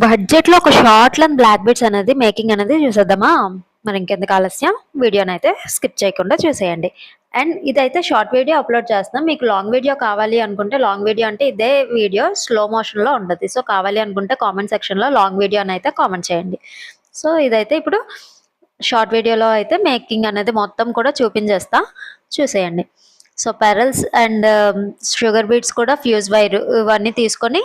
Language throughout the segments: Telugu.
బడ్జెట్లో ఒక షార్ట్ లెంత్ బ్లాక్ బీడ్స్ అనేది మేకింగ్ అనేది చూసేద్దామా. మరి ఇంకెందుకు ఆలస్యం, వీడియోని అయితే స్కిప్ చేయకుండా చూసేయండి. అండ్ ఇదైతే షార్ట్ వీడియో అప్లోడ్ చేస్తున్నాం. మీకు లాంగ్ వీడియో కావాలి అనుకుంటే, లాంగ్ వీడియో అంటే ఇదే వీడియో స్లో మోషన్లో ఉంటుంది. సో కావాలి అనుకుంటే కామెంట్ సెక్షన్లో లాంగ్ వీడియో అని అయితే కామెంట్ చేయండి. సో ఇదైతే ఇప్పుడు షార్ట్ వీడియోలో అయితే మేకింగ్ అనేది మొత్తం కూడా చూపించేస్తా, చూసేయండి. So pearls and sugar beads కూడా ఫ్యూజ్ వైర్ ఇవన్నీ తీసుకొని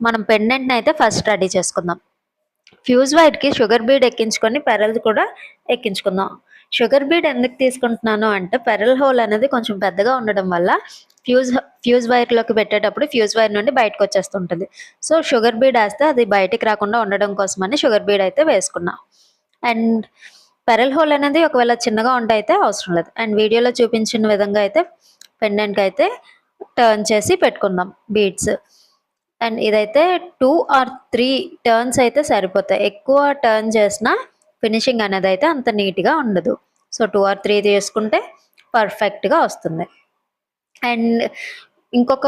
మనం పెండెంట్ని అయితే ఫస్ట్ రెడీ చేసుకుందాం. ఫ్యూజ్ వైర్కి షుగర్ బీడ్ ఎక్కించుకొని పెరల్ కూడా ఎక్కించుకుందాం. షుగర్ బీడ్ ఎందుకు తీసుకుంటున్నాను అంటే, పెరల్ హోల్ అనేది కొంచెం పెద్దగా ఉండడం వల్ల ఫ్యూజ్ వైర్లోకి పెట్టేటప్పుడు ఫ్యూజ్ వైర్ నుండి బయటకు వచ్చేస్తుంటుంది. సో షుగర్ బీడ్ వేస్తే అది బయటికి రాకుండా ఉండడం కోసమని షుగర్ బీడ్ అయితే వేసుకున్నాం. అండ్ పెరల్ హోల్ అనేది ఒకవేళ చిన్నగా ఉంటే అయితే అవసరం లేదు. అండ్ వీడియోలో చూపించిన విధంగా అయితే పెండెంట్కి అయితే టర్న్ చేసి పెట్టుకుందాం బీడ్స్. అండ్ ఇదైతే 2 or 3 టర్న్స్ అయితే సరిపోతాయి. ఎక్కువ టర్న్ చేసిన ఫినిషింగ్ అనేది అయితే అంత నీట్గా ఉండదు. సో 2 or 3 తీసుకుంటే పర్ఫెక్ట్గా వస్తుంది. అండ్ ఇంకొక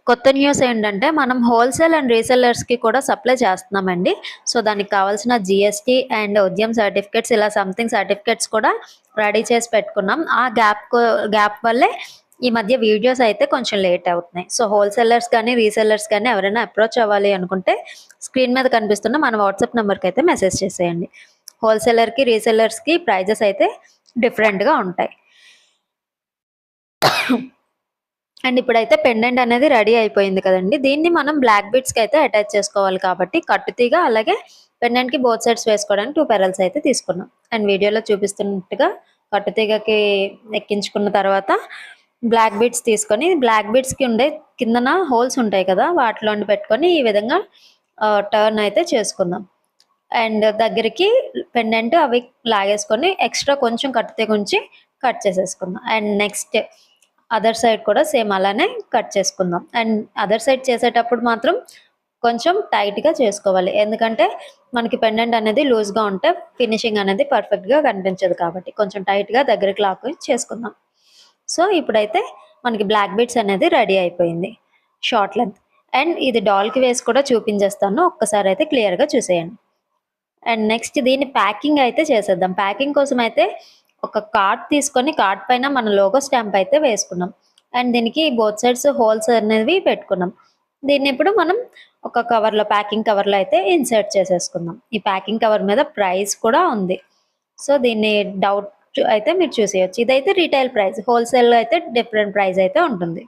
కొత్త న్యూస్ ఏంటంటే, మనం హోల్సేల్ అండ్ రీసెల్లర్స్కి కూడా సప్లై చేస్తున్నామండి. సో దానికి కావాల్సిన జిఎస్టీ అండ్ ఉద్యమ్ సర్టిఫికేట్స్, ఇలా సంథింగ్ సర్టిఫికేట్స్ కూడా రెడీ చేసి పెట్టుకున్నాం. ఆ గ్యాప్ వల్లే ఈ మధ్య వీడియోస్ అయితే కొంచెం లేట్ అవుతున్నాయి. సో హోల్సేలర్స్ కానీ రీసెల్లర్స్ కానీ ఎవరైనా అప్రోచ్ అవ్వాలి అనుకుంటే స్క్రీన్ మీద కనిపిస్తున్న మన వాట్సాప్ నెంబర్కి అయితే మెసేజ్ చేసేయండి. హోల్సేలర్కి రీసెల్లర్స్కి ప్రైజెస్ అయితే డిఫరెంట్గా ఉంటాయి. అండ్ ఇప్పుడైతే పెండెంట్ అనేది రెడీ అయిపోయింది కదండి. దీన్ని మనం బ్లాక్ బీడ్స్కి అయితే అటాచ్ చేసుకోవాలి కాబట్టి కట్టుతీగ అలాగే పెండెంట్కి బోత్ సైడ్స్ వేసుకోవడానికి 2 పెరల్స్ అయితే తీసుకున్నాం. అండ్ వీడియోలో చూపిస్తున్నట్టుగా కట్టుతీగకి ఎక్కించుకున్న తర్వాత బ్లాక్ బీడ్స్ తీసుకొని, బ్లాక్ బీడ్స్కి ఉండే కిందన హోల్స్ ఉంటాయి కదా, వాటిలో పెట్టుకొని ఈ విధంగా టర్న్ అయితే చేసుకుందాం. అండ్ దగ్గరికి పెండెంట్ అవి లాగేసుకొని ఎక్స్ట్రా కొంచెం కట్టుతీగ ఉంచి కట్ చేసేసుకుందాం. అండ్ నెక్స్ట్ అదర్ సైడ్ కూడా సేమ్ అలానే కట్ చేసుకుందాం. అండ్ అదర్ సైడ్ చేసేటప్పుడు మాత్రం కొంచెం టైట్గా చేసుకోవాలి, ఎందుకంటే మనకి పెండెంట్ అనేది లూజ్గా ఉంటే ఫినిషింగ్ అనేది పర్ఫెక్ట్గా కనిపించదు కాబట్టి కొంచెం టైట్గా దగ్గరికి లాక్కొని చేసుకుందాం. సో ఇప్పుడైతే మనకి బ్లాక్ బీడ్స్ అనేది రెడీ అయిపోయింది షార్ట్ లెంత్. అండ్ ఇది డాల్కి వేసి కూడా చూపించేస్తాను, ఒక్కసారి అయితే క్లియర్గా చూసేయండి. అండ్ నెక్స్ట్ దీన్ని ప్యాకింగ్ అయితే చేసేద్దాం. ప్యాకింగ్ కోసం అయితే ఒక కార్డ్ తీసుకొని కార్డ్ పైన మన లోగో స్టాంప్ అయితే వేసుకున్నాం. అండ్ దీనికి బోత్ సైడ్స్ హోల్స్ అనేవి పెట్టుకున్నాం. దీన్ని ఇప్పుడు మనం ఒక కవర్లో, ప్యాకింగ్ కవర్లో అయితే ఇన్సర్ట్ చేసేసుకుందాం. ఈ ప్యాకింగ్ కవర్ మీద ప్రైస్ కూడా ఉంది. సో దీన్ని డౌట్ అయితే మీరు చూసేయచ్చు. ఇదైతే రీటైల్ ప్రైస్, హోల్సేల్లో అయితే డిఫరెంట్ ప్రైస్ అయితే ఉంటుంది.